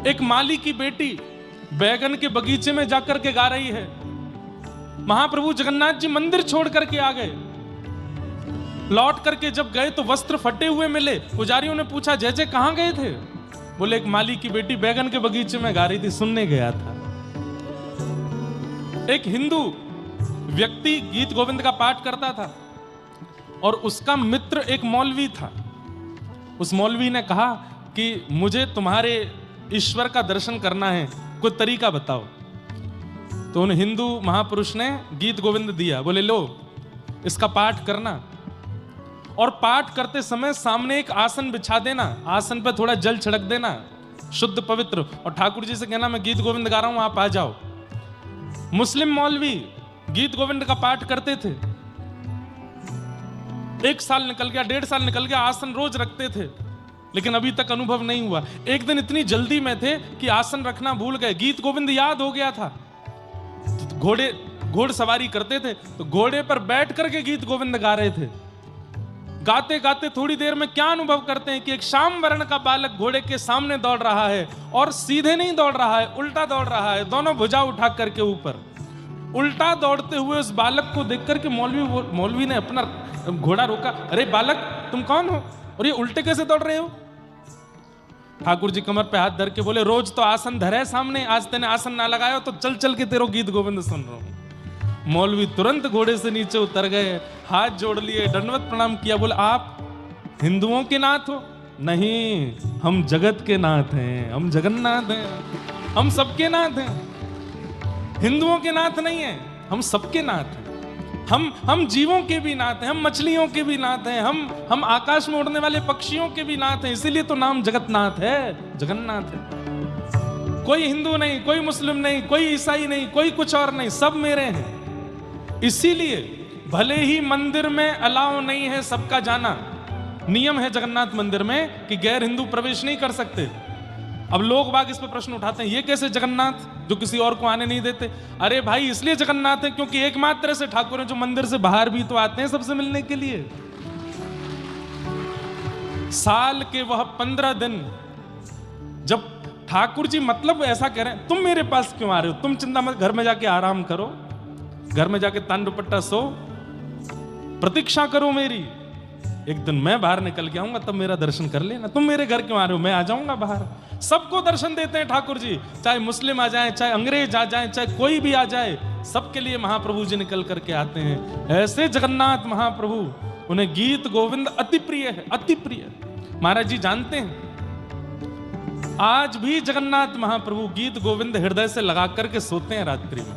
एक माली की बेटी बैगन के बगीचे में जाकर के गा रही है। महाप्रभु जगन्नाथ जी मंदिर छोड़ करके आ गए। लौट करके जब गए तो वस्त्र फटे हुए मिले। पुजारियों ने पूछा, जय जय कहां गए थे? बोले, एक माली की बेटी बैगन के बगीचे में गा रही थी, सुनने गया था। एक हिंदू व्यक्ति गीत गोविंद का पाठ करता था और उसका मित्र एक मौलवी था। उस मौलवी ने कहा कि मुझे तुम्हारे ईश्वर का दर्शन करना है, कोई तरीका बताओ। तो उन हिंदू महापुरुष ने गीत गोविंद दिया। बोले, लो इसका पाठ करना, और पाठ करते समय सामने एक आसन बिछा देना, आसन पर थोड़ा जल छिड़क देना, शुद्ध पवित्र, और ठाकुर जी से कहना मैं गीत गोविंद गा रहा हूं, आप आ जाओ। मुस्लिम मौलवी गीत गोविंद का पाठ करते थे। 1 साल निकल गया, 1.5 साल निकल गया, आसन रोज रखते थे, लेकिन अभी तक अनुभव नहीं हुआ। एक दिन इतनी जल्दी में थे कि आसन रखना भूल गए। गीत गोविंद याद हो गया था। घोड़सवारी करते थे तो घोड़े पर बैठ करके गीत गोविंद गा रहे थे। गाते गाते थोड़ी देर में क्या अनुभव करते हैं कि एक श्याम वर्ण का बालक घोड़े के सामने दौड़ रहा है, और सीधे नहीं दौड़ रहा है, उल्टा दौड़ रहा है, दोनों भुजा उठा करके ऊपर। उल्टा दौड़ते हुए उस बालक को देख करके मौलवी ने अपना घोड़ा रोका। अरे बालक, तुम कौन हो और ये उल्टे कैसे दौड़ रहे हो? ठाकुर जी कमर पे हाथ धर के बोले, रोज तो आसन धरे सामने, आज तेने आसन ना लगाया तो चल चल के तेरो गीत गोविंद सुन रहा हूं। मौलवी तुरंत घोड़े से नीचे उतर गए, हाथ जोड़ लिए, दंडवत प्रणाम किया। बोले, आप हिंदुओं के नाथ हो? नहीं, हम जगत के नाथ हैं, हम जगन्नाथ हैं, हम सबके नाथ हैं। हिंदुओं के नाथ नहीं है, हम सबके नाथ हैं। हम जीवों के भी नाथ हैं, हम मछलियों के भी नाथ हैं, हम आकाश में उड़ने वाले पक्षियों के भी नाथ हैं। इसीलिए तो नाम जगतनाथ है, जगन्नाथ है। कोई हिंदू नहीं, कोई मुस्लिम नहीं, कोई ईसाई नहीं, कोई कुछ और नहीं, सब मेरे हैं। इसीलिए भले ही मंदिर में अलाउ नहीं है सबका जाना, नियम है जगन्नाथ मंदिर में कि गैर हिंदू प्रवेश नहीं कर सकते। अब लोग बाग इस पे प्रश्न उठाते हैं, ये कैसे जगन्नाथ जो किसी और को आने नहीं देते? अरे भाई, इसलिए जगन्नाथ है क्योंकि एकमात्र ऐसे ठाकुर हैं जो मंदिर से बाहर भी तो आते हैं सबसे मिलने के लिए। साल के वह 15 दिन जब ठाकुर जी मतलब ऐसा कह रहे हैं, तुम मेरे पास क्यों आ रहे हो? तुम चिंता मत, घर में जाके आराम करो, घर में जाके तान दुपट्टा सो, प्रतीक्षा करो मेरी। एक दिन मैं बाहर निकल के आऊंगा, तब मेरा दर्शन कर लेना। तुम मेरे घर क्यों आ रहे हो? मैं आ जाऊंगा बाहर। सबको दर्शन देते हैं ठाकुर जी, चाहे मुस्लिम आ जाए, चाहे अंग्रेज आ जाए, चाहे कोई भी आ जाए, सबके लिए महाप्रभु जी निकल करके आते हैं। ऐसे जगन्नाथ महाप्रभु, उन्हें गीत गोविंद अति प्रिय है, अति प्रिय। महाराज जी जानते हैं, आज भी जगन्नाथ महाप्रभु गीत गोविंद हृदय से लगा करके सोते हैं रात्रि में,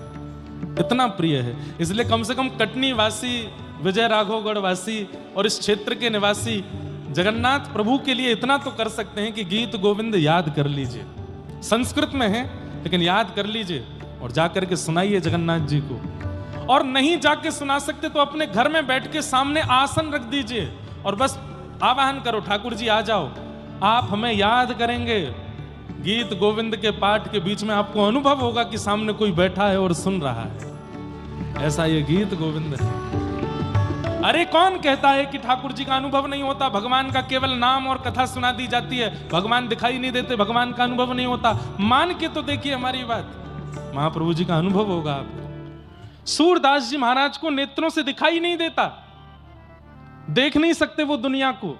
इतना प्रिय है। इसलिए कम से कम कटनी वासी, विजय राघवगढ़ वासी और इस क्षेत्र के निवासी जगन्नाथ प्रभु के लिए इतना तो कर सकते हैं कि गीत गोविंद याद कर लीजिए। संस्कृत में है लेकिन याद कर लीजिए और जाकर के सुनाइए जगन्नाथ जी को। और नहीं जाके सुना सकते तो अपने घर में बैठ के सामने आसन रख दीजिए और बस आवाहन करो, ठाकुर जी आ जाओ, आप हमें याद करेंगे। गीत गोविंद के पाठ के बीच में आपको अनुभव होगा कि सामने कोई बैठा है और सुन रहा है। ऐसा ये गीत गोविंद है। अरे कौन कहता है कि ठाकुर जी का अनुभव नहीं होता? भगवान का केवल नाम और कथा सुना दी जाती है, भगवान दिखाई नहीं देते, भगवान का अनुभव नहीं होता। मान के तो देखिए हमारी बात, महाप्रभु जी का अनुभव होगा आपको। सूरदास जी महाराज को नेत्रों से दिखाई नहीं देता, देख नहीं सकते वो दुनिया को,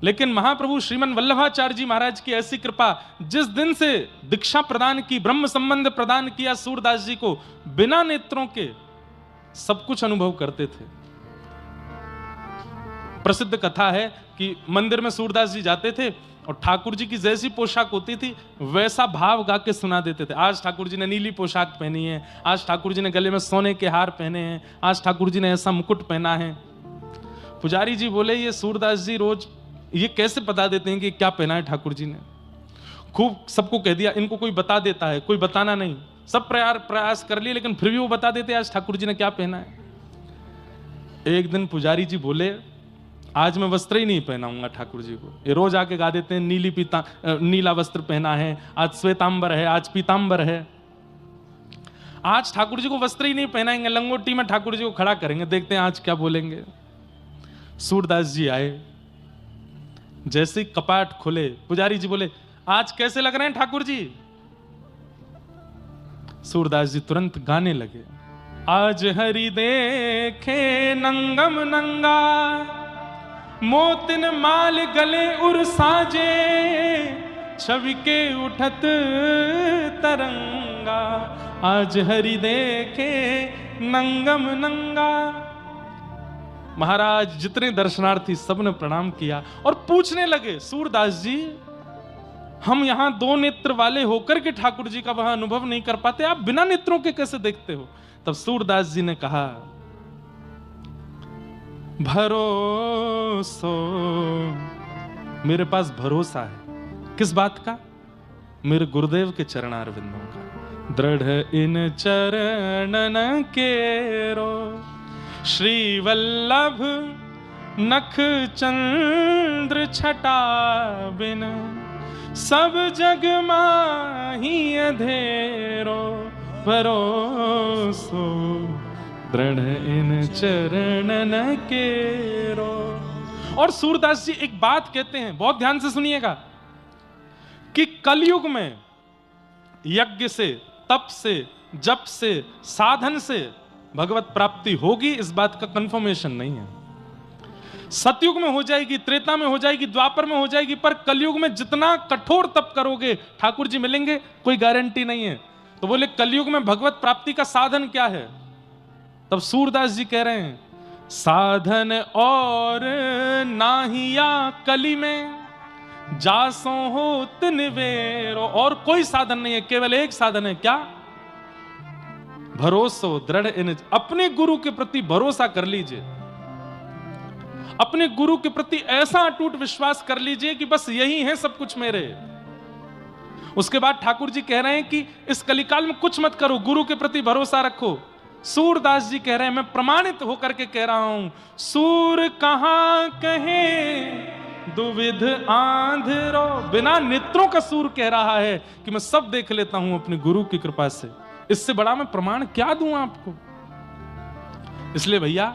लेकिन महाप्रभु श्रीमन वल्लभाचार्य जी महाराज की ऐसी कृपा, जिस दिन से दीक्षा प्रदान की, ब्रह्म संबंध प्रदान किया सूरदास जी को, बिना नेत्रों के सब कुछ अनुभव करते थे। प्रसिद्ध कथा है कि मंदिर में सूरदास जी जाते थे और ठाकुर जी की जैसी पोशाक होती थी वैसा भाव गा के सुना देते थे। आज ठाकुर जी ने नीली पोशाक पहनी है, आज ठाकुर जी ने गले में सोने के हार पहने हैं, आज ठाकुर जी ने ऐसा मुकुट पहना है। पुजारी जी बोले, ये सूरदास जी रोज ये कैसे बता देते हैं कि क्या पहना है ठाकुर जी ने? खूब सबको कह दिया, इनको कोई बता देता है, कोई बताना नहीं। सब प्रयास कर लिए लेकिन फिर भी वो बता देते आज ठाकुर जी ने क्या पहना है। एक दिन पुजारी जी बोले, आज मैं वस्त्र ही नहीं पहनाऊंगा ठाकुर जी को। ये रोज आके गा देते हैं नीला वस्त्र पहना है, आज श्वेतांबर है, आज पीतांबर है। आज ठाकुर जी को वस्त्र ही नहीं पहनाएंगे, लंगोटी में ठाकुर जी को खड़ा करेंगे, देखते हैं आज क्या बोलेंगे। सूरदास जी आए, जैसे कपाट खुले, पुजारी जी बोले, आज कैसे लग रहे हैं ठाकुर जी? सूरदास जी तुरंत गाने लगे। आज हरि देखे नंगम नंगा, मोतिन माल गले उर साजे, छवि के उठत तरंगा। आज हरि देखे नंगम नंगा। महाराज जितने दर्शनार्थी सबने प्रणाम किया और पूछने लगे, सूरदास जी हम यहां दो नेत्र वाले होकर के ठाकुर जी का वहां अनुभव नहीं कर पाते, आप बिना नेत्रों के कैसे देखते हो? तब सूरदास जी ने कहा, भरोसो, मेरे पास भरोसा है। किस बात का? मेरे गुरुदेव के चरणारविंदों का। दृढ़ इन चरणन केरो, श्री वल्लभ नख चंद्र छटा बिन, सब जग माही अधेरो। भरोसो दृढ़ इन चरणन केरो। और सूरदास जी एक बात कहते हैं, बहुत ध्यान से सुनिएगा, कि कलयुग में यज्ञ से, तप से, जप से, साधन से भगवत प्राप्ति होगी, इस बात का कंफर्मेशन नहीं है। सतयुग में हो जाएगी, त्रेता में हो जाएगी, द्वापर में हो जाएगी, पर कलयुग में जितना कठोर तप करोगे ठाकुर जी मिलेंगे, कोई गारंटी नहीं है। तो बोले कलयुग में भगवत प्राप्ति का साधन क्या है? तब सूरदास जी कह रहे हैं, साधन और नाहिया कली में, जासो हो तिनवेरो। और कोई साधन नहीं है, केवल एक साधन है, क्या? भरोसो दृढ़ इन। अपने गुरु के प्रति भरोसा कर लीजिए, अपने गुरु के प्रति ऐसा अटूट विश्वास कर लीजिए कि बस यही है सब कुछ मेरे। उसके बाद ठाकुर जी कह रहे हैं कि इस कलिकाल में कुछ मत करो, गुरु के प्रति भरोसा रखो। सूरदास जी कह रहे हैं, मैं प्रमाणित होकर के कह रहा हूं, सूर कहां कहे दुविध आंधरो। बिना नेत्रों का सूर कह रहा है कि मैं सब देख लेता हूं अपने गुरु की कृपा से। इससे बड़ा मैं प्रमाण क्या दूं आपको? इसलिए भैया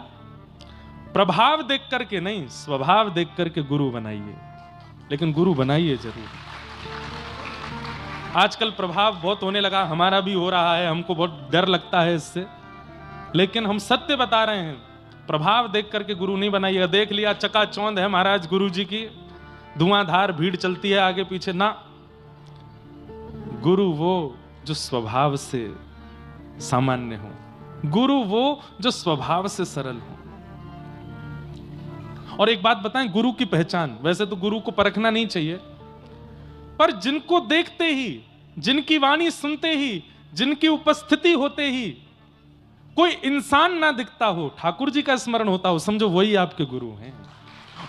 प्रभाव देख करके नहीं, स्वभाव देख करके गुरु बनाइए, लेकिन गुरु बनाइए जरूर। आजकल प्रभाव बहुत होने लगा, हमारा भी हो रहा है, हमको बहुत डर लगता है इससे, लेकिन हम सत्य बता रहे हैं। प्रभाव देख करके गुरु नहीं बनाइएगा। देख लिया चकाचौंध है महाराज गुरु जी की, धुआंधार भीड़ चलती है आगे पीछे, ना। गुरु वो जो स्वभाव से सामान्य हो, गुरु वो जो स्वभाव से सरल हो। और एक बात बताएं, गुरु की पहचान, वैसे तो गुरु को परखना नहीं चाहिए, पर जिनको देखते ही, जिनकी वाणी सुनते ही, जिनकी उपस्थिति होते ही कोई इंसान ना दिखता हो, ठाकुर जी का स्मरण होता हो, समझो वही आपके गुरु हैं।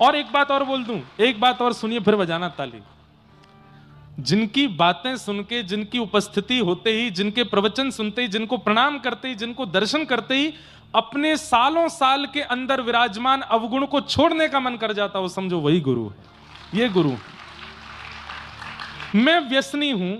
और एक बात और बोल दूं, एक बात और सुनिए फिर बजाना ताली। जिनकी बातें सुन के, जिनकी उपस्थिति होते ही, जिनके प्रवचन सुनते ही, जिनको प्रणाम करते ही, जिनको दर्शन करते ही अपने सालों साल के अंदर विराजमान अवगुण को छोड़ने का मन कर जाता हो, समझो वही गुरु है। ये गुरु है। मैं व्यसनी हूं,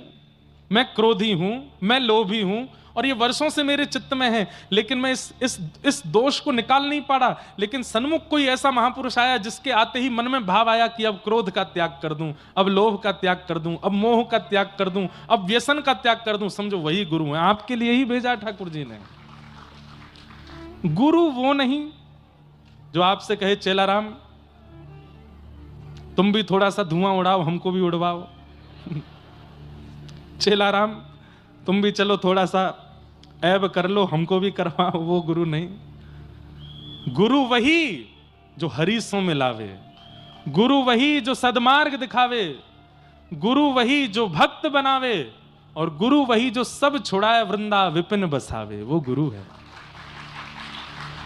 मैं क्रोधी हूं, मैं लोभी हूं, और ये वर्षों से मेरे चित्त में है, लेकिन मैं इस दोष को निकाल नहीं पाड़ा। लेकिन सन्मुख कोई ऐसा महापुरुष आया जिसके आते ही मन में भाव आया कि अब क्रोध का त्याग कर दूं, अब लोभ का त्याग कर दूं, अब मोह का त्याग कर दूं, अब व्यसन का त्याग कर दूं, समझो वही गुरु है। आपके लिए ही भेजा ठाकुर जी ने। गुरु वो नहीं जो आपसे कहे चेला राम तुम भी थोड़ा सा धुआं उड़ाओ, हमको भी उड़वाओ। चेला राम तुम भी चलो थोड़ा सा ऐब कर लो, हमको भी करवाओ। वो गुरु नहीं। गुरु वही जो हरीसों में लावे, गुरु वही जो सदमार्ग दिखावे, गुरु वही जो भक्त बनावे, और गुरु वही जो सब छुड़ाए वृंदा विपिन बसावे। वो गुरु है।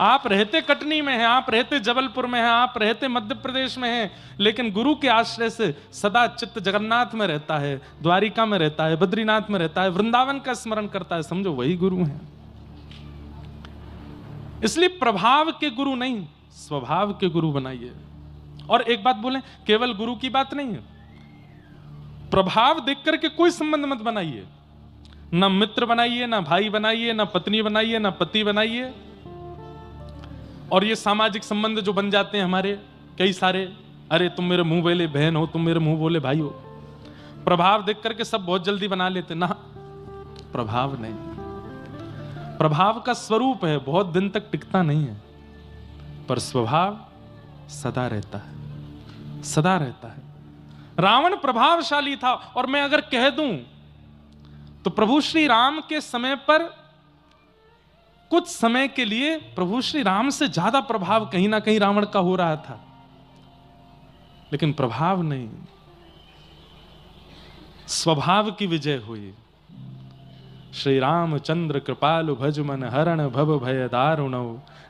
आप रहते कटनी में हैं, आप रहते जबलपुर में हैं, आप रहते मध्य प्रदेश में हैं, लेकिन गुरु के आश्रय से सदा चित्त जगन्नाथ में रहता है, द्वारिका में रहता है, बद्रीनाथ में रहता है, वृंदावन का स्मरण करता है, समझो वही गुरु हैं। इसलिए प्रभाव के गुरु नहीं, स्वभाव के गुरु बनाइए। और एक बात बोलें, केवल गुरु की बात नहीं है, प्रभाव देख करके कोई संबंध मत बनाइए। ना मित्र बनाइए, ना भाई बनाइए, ना पत्नी बनाइए, ना पति बनाइए। और ये सामाजिक संबंध जो बन जाते हैं हमारे कई सारे, अरे तुम मेरे मुंह बोले बहन हो, तुम मेरे मुंह बोले भाई हो। प्रभाव देख करके सब बहुत जल्दी बना लेते ना, प्रभाव नहीं, प्रभाव का स्वरूप है, बहुत दिन तक टिकता नहीं है, पर स्वभाव सदा रहता है, सदा रहता है। रावण प्रभावशाली था, और मैं अगर कह दूं तो प्रभु श्री राम के समय पर कुछ समय के लिए प्रभु श्री राम से ज्यादा प्रभाव कहीं ना कहीं रावण का हो रहा था, लेकिन प्रभाव नहीं, स्वभाव की विजय हुई। श्री रामचंद्र कृपालु भज मन हरण भव भय दारुणौ,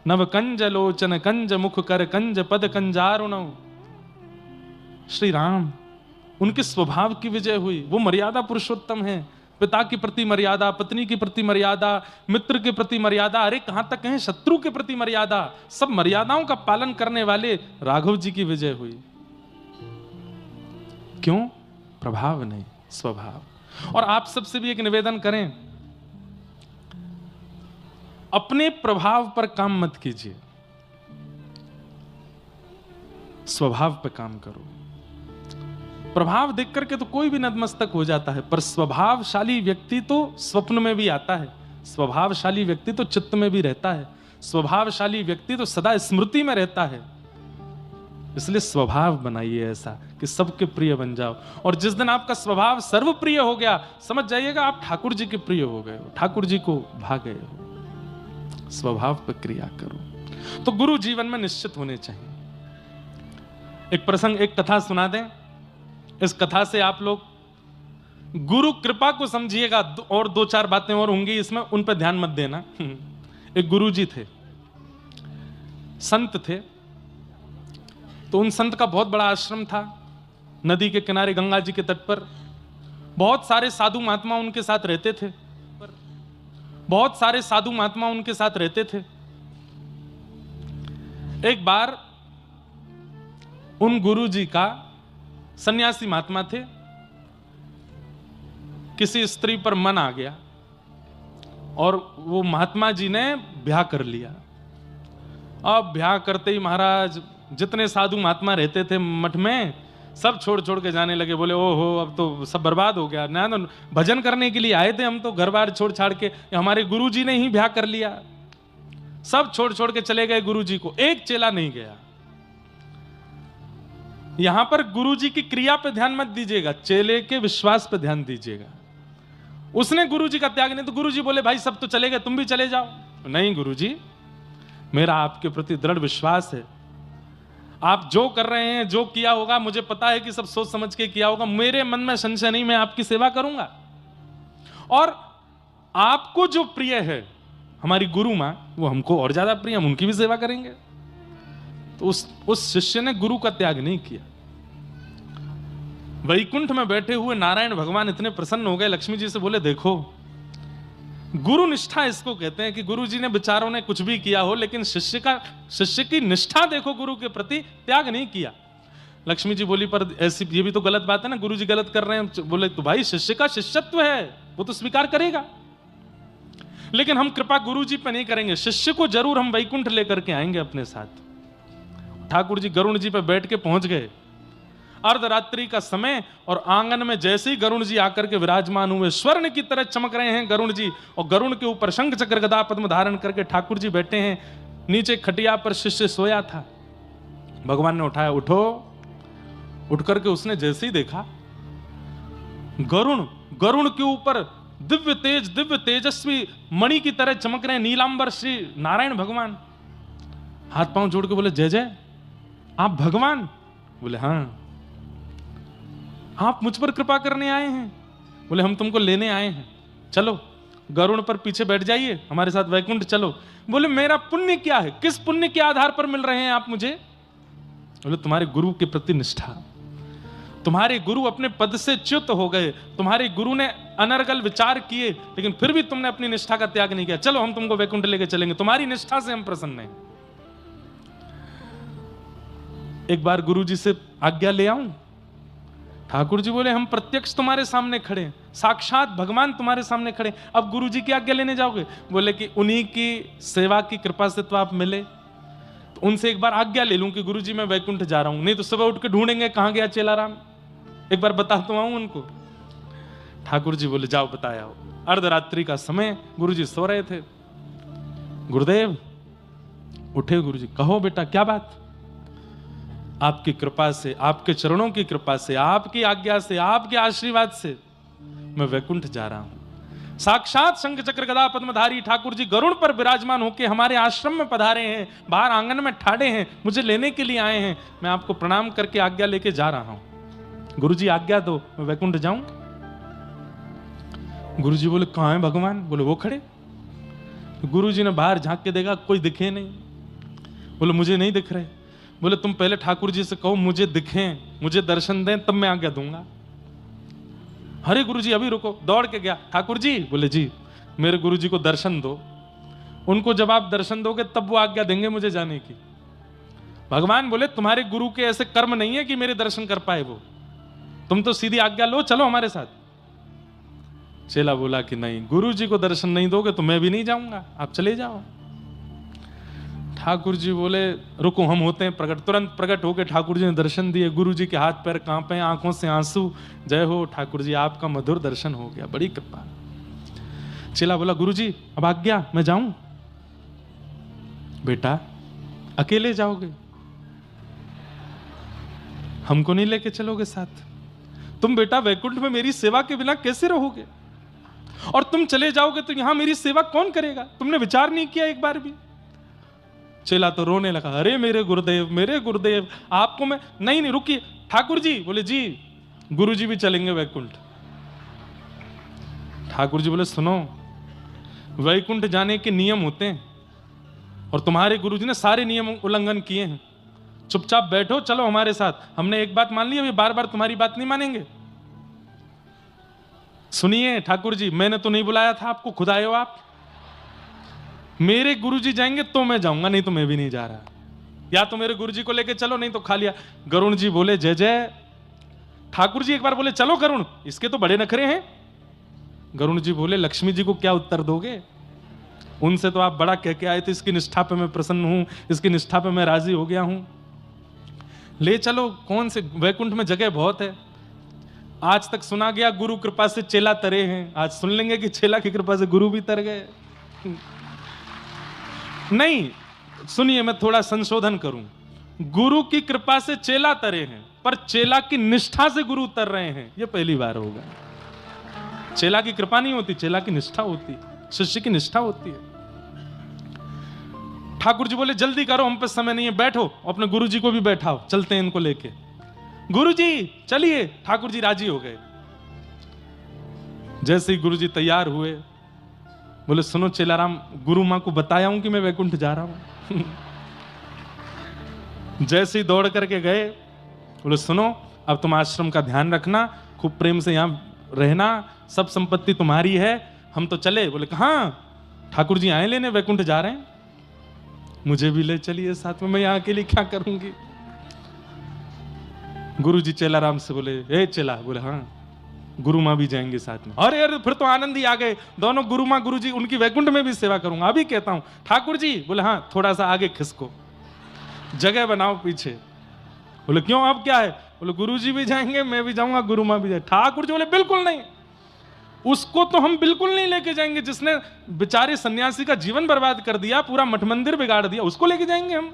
नव कंज लोचन कंज मुख कर कंज पद कंजारुणौ। श्री राम, उनके स्वभाव की विजय हुई। वो मर्यादा पुरुषोत्तम है, पिता के प्रति मर्यादा, पत्नी के प्रति मर्यादा, मित्र के प्रति मर्यादा, अरे कहां तक है शत्रु के प्रति मर्यादा, सब मर्यादाओं का पालन करने वाले राघव जी की विजय हुई। क्यों? प्रभाव नहीं, स्वभाव। और आप सबसे भी एक निवेदन करें, अपने प्रभाव पर काम मत कीजिए, स्वभाव पर काम करो। प्रभाव देख करके तो कोई भी नतमस्तक हो जाता है, पर स्वभावशाली व्यक्ति तो स्वप्न में भी आता है, स्वभावशाली व्यक्ति तो चित्त में भी रहता है, स्वभावशाली व्यक्ति तो सदा स्मृति में रहता है। इसलिए स्वभाव बनाइए ऐसा कि सबके प्रिय बन जाओ, और जिस दिन आपका स्वभाव सर्वप्रिय हो गया, समझ जाइएगा आप ठाकुर जी के प्रिय हो गए हो, ठाकुर जी को भा गए हो। स्वभाव पर क्रिया करो। तो गुरु जीवन में निश्चित होने चाहिए। एक प्रसंग, एक कथा सुना दें, इस कथा से आप लोग गुरु कृपा को समझिएगा, और दो चार बातें और होंगी इसमें, उन पर ध्यान मत देना। एक गुरु जी थे, संत थे, तो उन संत का बहुत बड़ा आश्रम था, नदी के किनारे गंगा जी के तट पर। बहुत सारे साधु महात्मा उनके साथ रहते थे, बहुत सारे साधु महात्मा उनके साथ रहते थे। एक बार उन गुरु जी का, सन्यासी महात्मा थे, किसी स्त्री पर मन आ गया और वो महात्मा जी ने ब्याह कर लिया। अब ब्याह करते ही महाराज जितने साधु महात्मा रहते थे मठ में, सब छोड़ छोड़ के जाने लगे। बोले ओहो, अब तो सब बर्बाद हो गया ना, तो भजन करने के लिए आए थे हम, तो घर बार छोड़ छाड़ के, हमारे गुरु जी ने ही ब्याह कर लिया। सब छोड़ छोड़ के चले गए गुरु जी को, एक चेला नहीं गया। यहां पर गुरु जी की क्रिया पे ध्यान मत दीजिएगा, चेले के विश्वास पे ध्यान दीजिएगा। उसने गुरु जी का त्याग नहीं, तो गुरु जी बोले भाई सब तो चले गए, तुम भी चले जाओ। नहीं गुरु जी, मेरा आपके प्रति दृढ़ विश्वास है, आप जो कर रहे हैं, जो किया होगा, मुझे पता है कि सब सोच समझ के किया होगा, मेरे मन में संशय नहीं, मैं आपकी सेवा करूंगा। और आपको जो प्रिय है, हमारी गुरु मां, वो हमको और ज्यादा प्रिय, हम उनकी भी सेवा करेंगे। तो उस शिष्य ने गुरु का त्याग नहीं किया। वैकुंठ में बैठे हुए नारायण भगवान इतने प्रसन्न हो गए, लक्ष्मी जी से बोले देखो, गुरु निष्ठा इसको कहते हैं कि गुरु जी ने बेचारों ने कुछ भी किया हो, लेकिन शिष्य की निष्ठा देखो, गुरु के प्रति त्याग नहीं किया। लक्ष्मी जी बोली पर ऐसी, ये भी तो गलत बात है ना, गुरु जी गलत कर रहे हैं। बोले तो भाई शिष्य का शिष्यत्व है, वो तो स्वीकार करेगा, लेकिन हम कृपा गुरु जी पे नहीं करेंगे, शिष्य को जरूर हम वैकुंठ लेकर के आएंगे अपने साथ। ठाकुर जी गरुण जी पे बैठ के पहुंच गए, अर्धरात्रि का समय, और आंगन में जैसे ही गरुण जी आकर के विराजमान हुए, स्वर्ण की तरह चमक रहे हैं गरुण जी, और गरुण के ऊपर शंख चक्र गदा पद्म धारण करके ठाकुर जी बैठे हैं। नीचे खटिया पर शिष्य सोया था, भगवान ने उठाया, उठो। उठ करके उसने जैसे ही देखा, गरुण के ऊपर दिव्य तेजस्वी मणि की तरह चमक रहे नीलांबर श्री नारायण भगवान। हाथ पांव जोड़ के बोले जय जय, आप भगवान? बोले हाँ। आप मुझ पर कृपा करने आए हैं? बोले हम तुमको लेने आए हैं, चलो गरुड़ पर पीछे बैठ जाइए, हमारे साथ वैकुंठ चलो। बोले मेरा पुण्य क्या है, किस पुण्य के आधार पर मिल रहे हैं आप मुझे? बोले तुम्हारे गुरु के प्रति निष्ठा, तुम्हारे गुरु अपने पद से च्युत हो गए, तुम्हारे गुरु ने अनर्गल विचार किए, लेकिन फिर भी तुमने अपनी निष्ठा का त्याग नहीं किया, चलो हम तुमको वैकुंठ लेके चलेंगे, तुम्हारी निष्ठा से हम प्रसन्न हैं। एक बार गुरु जी से आज्ञा ले आऊं? ठाकुर जी बोले हम प्रत्यक्ष तुम्हारे सामने खड़े, साक्षात भगवान तुम्हारे सामने खड़े, अब गुरु जी की आज्ञा लेने जाओगे? बोले कि उन्हीं की सेवा की कृपा से तो आप मिले, तो उनसे एक बार आज्ञा ले लूं कि गुरु जी मैं वैकुंठ जा रहा हूं, नहीं तो सुबह उठ के ढूंढेंगे कहां गया चेलाराम, एक बार बता तो आऊं उनको। ठाकुर जी बोले जाओ बताया हो। अर्धरात्रि का समय, गुरुजी सो रहे थे। गुरुदेव उठे, गुरुजी कहो बेटा क्या बात। आपकी कृपा से, आपके चरणों की कृपा से, आपकी आज्ञा से, आपके आशीर्वाद से मैं वैकुंठ जा रहा हूं। साक्षात शंख चक्र गदा पद्मधारी ठाकुर जी गरुड़ पर विराजमान होकर हमारे आश्रम में पधारे हैं, बाहर आंगन में ठाड़े हैं, मुझे लेने के लिए आए हैं। मैं आपको प्रणाम करके आज्ञा लेके जा रहा हूं। गुरुजी आज्ञा दो, मैं वैकुंठ जाऊं। गुरुजी बोले कहां है भगवान? बोले वो खड़े। गुरुजी ने बाहर झांक के देखा, कोई दिखे नहीं। बोले मुझे नहीं दिख रहे। बोले तुम पहले ठाकुर जी से कहो मुझे दिखें, मुझे दर्शन दें, तब मैं आज्ञा दूंगा। अरे गुरुजी अभी रुको। दौड़ के गया, ठाकुर जी। बोले जी मेरे गुरुजी को दर्शन दो, उनको जब आप दर्शन दोगे तब वो आज्ञा देंगे मुझे जाने की। भगवान बोले तुम्हारे गुरु के ऐसे कर्म नहीं है कि मेरे दर्शन कर पाए वो, तुम तो सीधी आज्ञा लो, चलो हमारे साथ। चेला बोला कि नहीं, गुरुजी को दर्शन नहीं दोगे तो मैं भी नहीं जाऊंगा, आप चले जाओ। ठाकुर जी बोले रुको हम होते हैं प्रकट। तुरंत प्रकट होकर ठाकुर जी ने दर्शन दिए। गुरु जी के हाथ पैर कांपे, आंखों से आंसू। जय हो ठाकुर जी, आपका मधुर दर्शन हो गया, बड़ी कृपा। चेला बोला गुरु जी अब आज्ञा, मैं जाऊं। बेटा अकेले जाओगे, हमको नहीं लेके चलोगे साथ? तुम बेटा वैकुंठ में मेरी सेवा के बिना कैसे रहोगे? और तुम चले जाओगे तो यहां मेरी सेवा कौन करेगा? तुमने विचार नहीं किया एक बार भी? चेला तो रोने लगा, अरे मेरे गुरुदेव आपको मैं नहीं रुकिए। ठाकुर जी बोले जी गुरु जी भी चलेंगे वैकुंठ। ठाकुर जी बोले सुनो, वैकुंठ जाने के नियम होते हैं और तुम्हारे गुरु जी ने सारे नियम उल्लंघन किए हैं। चुपचाप बैठो, चलो हमारे साथ। हमने एक बात मान ली, अभी बार बार तुम्हारी बात नहीं मानेंगे। सुनिए ठाकुर जी, मैंने तो नहीं बुलाया था आपको, खुद आए हो आप। मेरे गुरुजी जाएंगे तो मैं जाऊंगा, नहीं तो मैं भी नहीं जा रहा। या तो मेरे गुरुजी को लेके चलो, नहीं तो खा लिया। गरुण जी बोले जय जय। ठाकुर जी एक बार बोले चलो गरुण, इसके तो बड़े नखरे हैं। गरुण जी बोले लक्ष्मी जी को क्या उत्तर दोगे? उनसे तो आप बड़ा कह के आए थे, इसकी निष्ठा पे मैं प्रसन्न हूं, इसकी निष्ठा पे मैं राजी हो गया हूं। ले चलो, कौन से वैकुंठ में जगह बहुत है। आज तक सुना गया गुरु कृपा से चेला तरे हैं, आज सुन लेंगे कि चेला की कृपा से गुरु भी तर गए। नहीं, सुनिए मैं थोड़ा संशोधन करूं। गुरु की कृपा से चेला तरे हैं, पर चेला की निष्ठा से गुरु उतर रहे हैं, यह पहली बार होगा। चेला की कृपा नहीं होती, चेला की निष्ठा होती, शिष्य की निष्ठा होती है। ठाकुर जी बोले जल्दी करो, हम पे समय नहीं है, बैठो। अपने गुरु जी को भी बैठाओ, चलते हैं इनको लेके। गुरु जी चलिए। ठाकुर जी राजी हो गए। जैसे ही गुरु जी तैयार हुए, बोले सुनो चेलाराम, गुरु मां को बताया हूं कि मैं वैकुंठ जा रहा हूं। जैसे ही दौड़ करके गए, बोले सुनो अब तुम आश्रम का ध्यान रखना, खूब प्रेम से यहां रहना, सब संपत्ति तुम्हारी है, हम तो चले। बोले कहां? ठाकुर जी आए लेने, वैकुंठ जा रहे हैं, मुझे भी ले चलिए साथ में, मैं यहां अकेले क्या करूंगी। गुरु जी चेलाराम से बोले ए चेला। बोले हाँ। गुरु मां भी जाएंगे साथ में। अरे अरे फिर तो आनंद ही आ गए दोनों। गुरु मां गुरु जी, उनकी वैकुंठ में भी सेवा करूंगा, अभी कहता हूं। ठाकुर जी बोले हाँ, थोड़ा सा आगे खिसको, जगह बनाओ पीछे। बोले क्यों, अब क्या है? बोले गुरु जी भी जाएंगे, मैं भी जाऊंगा, गुरु मां भी जाए। ठाकुर जी बोले बिल्कुल नहीं, उसको तो हम बिल्कुल नहीं लेके जाएंगे, जिसने बेचारे सन्यासी का जीवन बर्बाद कर दिया, पूरा मठ मंदिर बिगाड़ दिया, उसको लेके जाएंगे हम?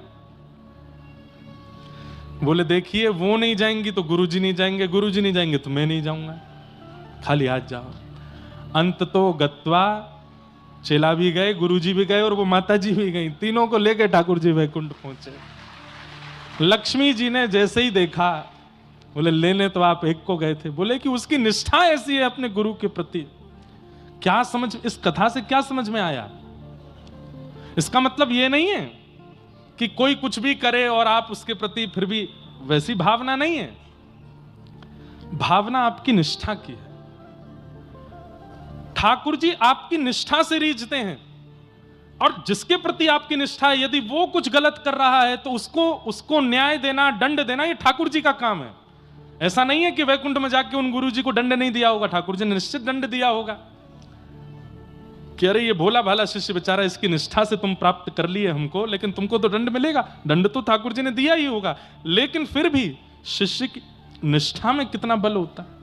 बोले देखिए, वो नहीं जाएंगी तो गुरुजी नहीं जाएंगे, गुरुजी नहीं जाएंगे तो मैं नहीं जाऊंगा, खाली हाथ जाओ। अंत तो गत्वा, चेला भी गए, गुरुजी भी गए और वो माता जी भी गई, तीनों को लेके ठाकुर जी वैकुंठ पहुंचे। लक्ष्मी जी ने जैसे ही देखा, बोले लेने तो आप एक को गए थे। बोले कि उसकी निष्ठा ऐसी है अपने गुरु के प्रति। क्या समझ, इस कथा से क्या समझ में आया? इसका मतलब यह नहीं है कि कोई कुछ भी करे और आप उसके प्रति फिर भी वैसी भावना नहीं है। भावना आपकी निष्ठा की है। ठाकुर जी आपकी निष्ठा से रीझते हैं, और जिसके प्रति आपकी निष्ठा है, यदि वो कुछ गलत कर रहा है तो उसको न्याय देना, दंड देना, ये ठाकुर जी का काम है। ऐसा नहीं है कि वैकुंठ में जाके उन गुरु जी को दंड नहीं दिया होगा, ठाकुर जी ने निश्चित दंड दिया होगा कि अरे ये भोला भाला शिष्य बेचारा, इसकी निष्ठा से तुम प्राप्त कर लिए हमको, लेकिन तुमको तो दंड मिलेगा। दंड तो ठाकुर जी ने दिया ही होगा, लेकिन फिर भी शिष्य की निष्ठा में कितना बल होता है।